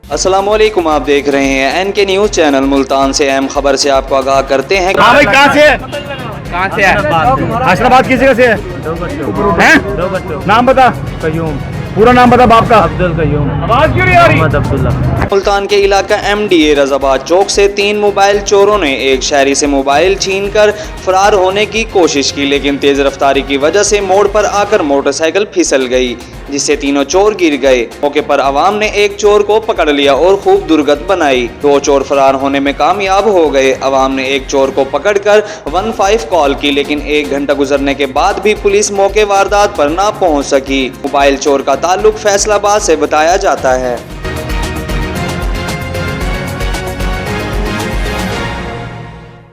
अस्सलामुअलैकुम, आप देख रहे हैं एनके न्यूज़ चैनल। मुल्तान से अहम खबर से आपको आगाह करते हैं। हाँ भाई, कहाँ से है? अशराबाद किस जगह से है? हैं? नाम बता। कयूम। पूरा नाम बता बाप का। अब्दुल कयूम। आवाज क्यों नहीं आ रही? मोहम्मद अब्दुल्ला। मुल्तान के इलाका MDA रजाबाद चौक से 3 मोबाइल चोरों ने एक शहरी से मोबाइल छीनकर फरार होने की कोशिश की, लेकिन तेज रफ्तारी की वजह से मोड़ पर आकर मोटरसाइकिल फिसल गई, जिससे तीनों चोर गिर गए। मौके पर आवाम ने एक चोर को पकड़ लिया और खूब दुर्गत बनाई। 2 चोर फरार होने में कामयाब हो गए। आवाम ने एक चोर को पकड़कर 15 कॉल की, लेकिन 1 घंटा गुजरने के बाद भी पुलिस मौके वारदात पर ना पहुंच सकी। मोबाइल चोर का ताल्लुक फैसलाबाद से बताया जाता है।